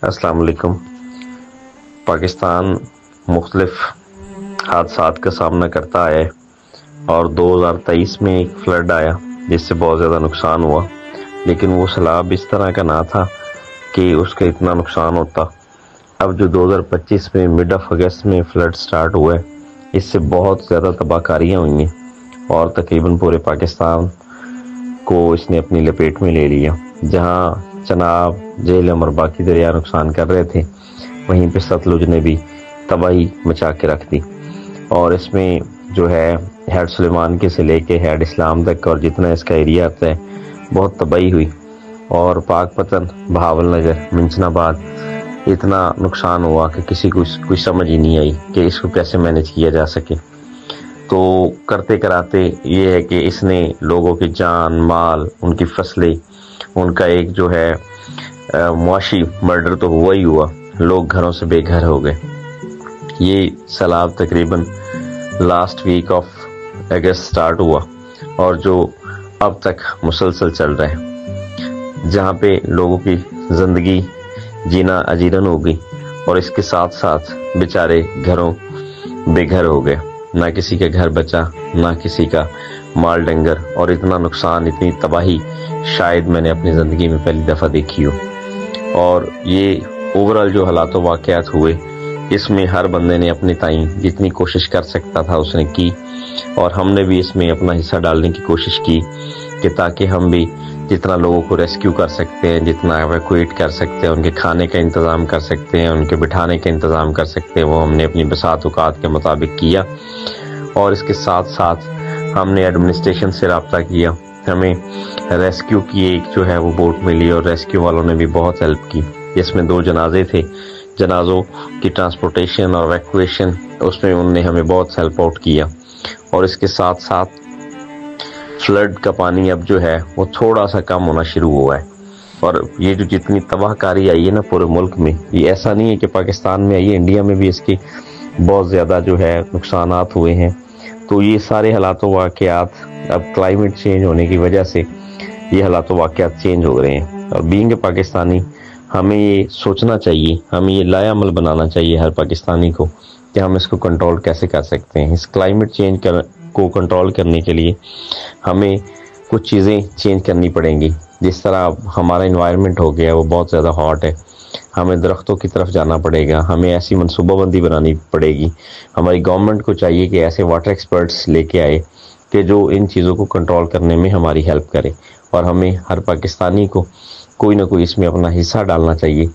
السلام علیکم۔ پاکستان مختلف حادثات کا سامنا کرتا ہے اور 2023 میں ایک فلڈ آیا جس سے بہت زیادہ نقصان ہوا، لیکن وہ سیلاب اس طرح کا نہ تھا کہ اس کا اتنا نقصان ہوتا۔ اب جو 2025 میں مڈ آف اگست میں فلڈ سٹارٹ ہوا ہے، اس سے بہت زیادہ تباہ کاریاں ہوئی ہیں اور تقریباً پورے پاکستان کو اس نے اپنی لپیٹ میں لے لیا۔ جہاں چناب، جہلم اور باقی دریا نقصان کر رہے تھے، وہیں پہ ستلج نے بھی تباہی مچا کے رکھ دی، اور اس میں جو ہے ہیڈ سلیمان کے سے لے کے ہیڈ اسلام تک اور جتنا اس کا ایریا آتا ہے بہت تباہی ہوئی، اور پاک پتن، بہاول نگر، منچن آباد اتنا نقصان ہوا کہ کسی کو کوئی سمجھ ہی نہیں آئی کہ اس کو کیسے مینج کیا جا سکے۔ تو کرتے کراتے یہ ہے کہ اس نے لوگوں کی جان، مال، ان کی فصلیں، ان کا ایک جو ہے معاشی مرڈر تو ہوا ہی ہوا، لوگ گھروں سے بے گھر ہو گئے۔ یہ سیلاب تقریباً last week of August start ہوا اور جو اب تک مسلسل چل رہا ہے، جہاں پہ لوگوں کی زندگی جینا اجیرن ہو گئی، اور اس کے ساتھ ساتھ بیچارے گھروں بے گھر ہو گئے، نہ کسی کا گھر بچا، نہ کسی کا مال ڈنگر، اور اتنا نقصان، اتنی تباہی شاید میں نے اپنی زندگی میں پہلی دفعہ دیکھی ہو۔ اور یہ اوورال جو حالات و واقعات ہوئے، اس میں ہر بندے نے اپنی تائیں جتنی کوشش کر سکتا تھا اس نے کی، اور ہم نے بھی اس میں اپنا حصہ ڈالنے کی کوشش کی کہ تاکہ ہم بھی جتنا لوگوں کو ریسکیو کر سکتے ہیں، جتنا ایویکویٹ کر سکتے ہیں، ان کے کھانے کا انتظام کر سکتے ہیں، ان کے بٹھانے کا انتظام کر سکتے ہیں، وہ ہم نے اپنی بساط اوقات کے مطابق کیا۔ اور اس کے ساتھ ساتھ ہم نے ایڈمنسٹریشن سے رابطہ کیا، ہمیں ریسکیو کی ایک جو ہے وہ بوٹ ملی، اور ریسکیو والوں نے بھی بہت ہیلپ کی، جس میں 2 جنازے تھے، جنازوں کی ٹرانسپورٹیشن اور ایویکویشن، اس میں انہوں نے ہمیں بہت ہیلپ آؤٹ کیا۔ اور اس کے ساتھ ساتھ فلڈ کا پانی اب جو ہے وہ تھوڑا سا کم ہونا شروع ہوا ہے، اور یہ جو جتنی تباہ کاری آئی ہے نا پورے ملک میں، یہ ایسا نہیں ہے کہ پاکستان میں آئی ہے، انڈیا میں بھی اس کی بہت زیادہ جو ہے نقصانات ہوئے ہیں۔ تو یہ سارے حالات و واقعات اب کلائمیٹ چینج ہونے کی وجہ سے یہ حالات و واقعات چینج ہو رہے ہیں، اور بینگ پاکستانی ہمیں یہ سوچنا چاہیے، ہمیں یہ لائے عمل بنانا چاہیے ہر پاکستانی کو کہ ہم اس کو کنٹرول کیسے کر سکتے ہیں۔ اس کلائمیٹ چینج کو کنٹرول کرنے کے لیے ہمیں کچھ چیزیں چینج کرنی پڑیں گی، جس طرح ہمارا انوائرمنٹ ہو گیا وہ بہت زیادہ ہاٹ ہے، ہمیں درختوں کی طرف جانا پڑے گا، ہمیں ایسی منصوبہ بندی بنانی پڑے گی۔ ہماری گورنمنٹ کو چاہیے کہ ایسے واٹر ایکسپرٹس لے کے آئے کہ جو ان چیزوں کو کنٹرول کرنے میں ہماری ہیلپ کرے، اور ہمیں ہر پاکستانی کو کوئی نہ کوئی اس میں اپنا حصہ ڈالنا چاہیے